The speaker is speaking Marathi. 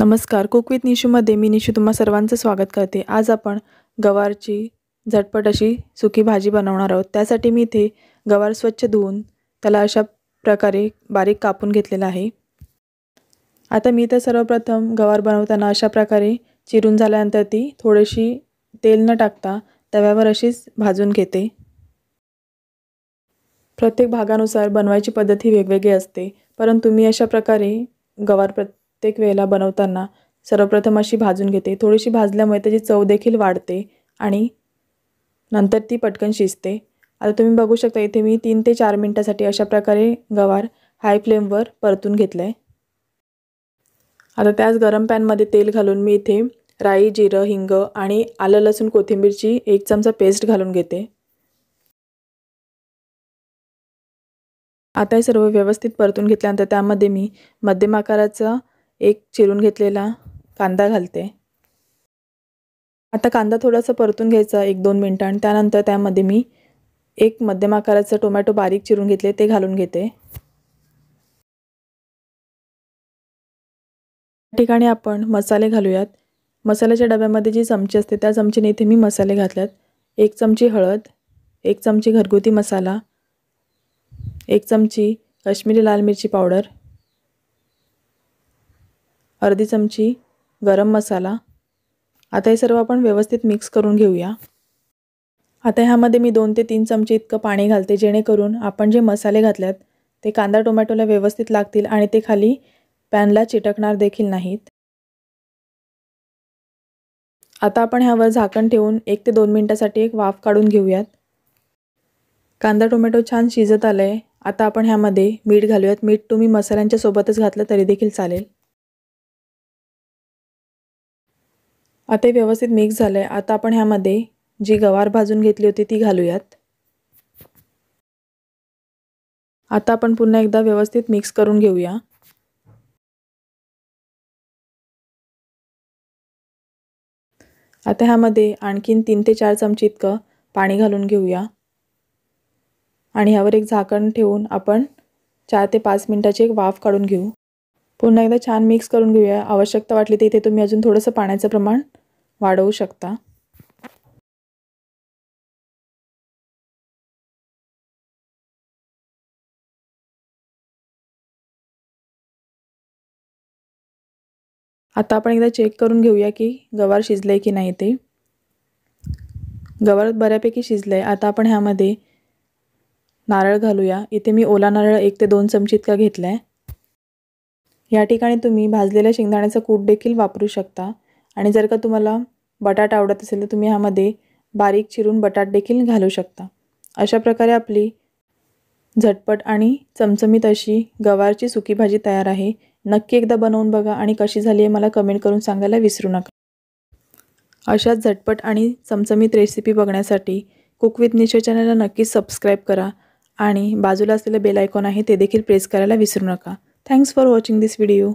नमस्कार, कुक विथ निशूमध्ये मी निशू तुम्हा सर्वांचं स्वागत करते। आज आपण गवारची झटपट अशी सुकी भाजी बनवणार आहोत। त्यासाठी मी इथे गवार स्वच्छ धुवून त्याला अशा प्रकारे बारीक कापून घेतलेला आहे। आता मी तर सर्वप्रथम गवार बनवताना अशा प्रकारे चिरून झाल्यानंतर ती थोडीशी तेल न टाकता तव्यावर अशीच भाजून घेते। प्रत्येक भागानुसार बनवायची पद्धत ही वेगवेगळी असते, परंतु मी अशा प्रकारे गवार प्रत्येक वेळेला बनवताना सर्वप्रथम अशी भाजून घेते। थोडीशी भाजल्यामुळे त्याची चव देखील वाढते आणि नंतर ती पटकन शिजते। आता तुम्ही बघू शकता इथे मी 3 ते 4 मिनिटांसाठी अशा प्रकारे गवार हाय फ्लेमवर परतून घेतलाय। आता त्याच गरम पॅनमध्ये तेल घालून मी इथे राई, जिरं, हिंग आणि आलं लसूण कोथिंबीरची 1 चमचा पेस्ट घालून घेते। आता हे सर्व व्यवस्थित परतून घेतल्यानंतर त्यामध्ये मी मध्यम आकाराचा एक चिरून घेतलेला कांदा घालते। आता कांदा थोडासा परतून घ्यायचा 1-2 मिनिटं आणि त्यानंतर त्यामध्ये मी एक मध्यम आकाराचा टोमॅटो बारीक चिरून घेतले ते घालून घेते। ठिकाणी आपण मसाले घालूयात। मसाल्याच्या डब्यामध्ये जी चमचे असते त्या चमचेने इथे मी मसाले घातलेत। 1 चमची हळद, 1 चमची घरगुती मसाला, 1 चमची काश्मीरी लाल मिरची पावडर, अर्धी चमची गरम मसाला। आता हे सर्व आपण व्यवस्थित मिक्स करून घेऊया। आता ह्यामध्ये मी 2 ते 3 चमचे इतकं पाणी घालते, जेणेकरून आपण जे मसाले घातलेत ते कांदा टोमॅटोला व्यवस्थित लागतील आणि ते खाली पॅनला चिटकणार देखील नाहीत। आता आपण ह्यावर झाकण ठेवून 1 ते 2 मिनिटांसाठी एक वाफ काढून घेऊयात। कांदा टोमॅटो छान शिजत आलाय। आता आपण ह्यामध्ये मीठ घालूयात। मीठ तुम्ही मसाल्यांच्या सोबतच घातलं तरी देखील चालेल। आता हे व्यवस्थित मिक्स झालंय। आता आपण ह्यामध्ये जी गवार भाजून घेतली होती ती घालूयात। आता आपण पुन्हा एकदा व्यवस्थित मिक्स करून घेऊया। आता ह्यामध्ये आणखीन 3 ते 4 चमचे इतकं पाणी घालून घेऊया आणि ह्यावर एक झाकण ठेवून आपण 4 ते 5 मिनिटाची एक वाफ काढून घेऊ। पुन्हा एकदा छान मिक्स करून घेऊया। आवश्यकता वाटली तर इथे तुम्ही अजून थोडंसं पाण्याचं प्रमाण वाढवू शकता। आता आपण एकदा चेक करून घेऊया की गवार शिजले की नाही ते। गवार बऱ्यापैकी शिजले। आता आपण ह्यामध्ये नारळ घालूया। इथे मी ओला नारळ 1 ते 2 चमचे इतका घेतलाय। या ठिकाणी तुम्ही भाजलेल्या शेंगदाण्याचा कूट देखील वापरू शकता आणि जर का तुम्हाला बटाटा आवडत असेल तर तुम्ही ह्यामध्ये बारीक चिरून बटाट देखील घालू शकता। अशा प्रकारे आपली झटपट आणि चमचमीत अशी गवारची सुकी भाजी तयार आहे। नक्की एकदा बनवून बघा आणि कशी झाली आहे मला कमेंट करून सांगायला विसरू नका। अशाच झटपट आणि चमचमीत रेसिपी बघण्यासाठी कुक विथ निशू चॅनलला नक्कीच सबस्क्राईब करा आणि बाजूला असलेले बेल आयकॉन आहे ते देखील प्रेस करायला विसरू नका। Thanks for watching this video.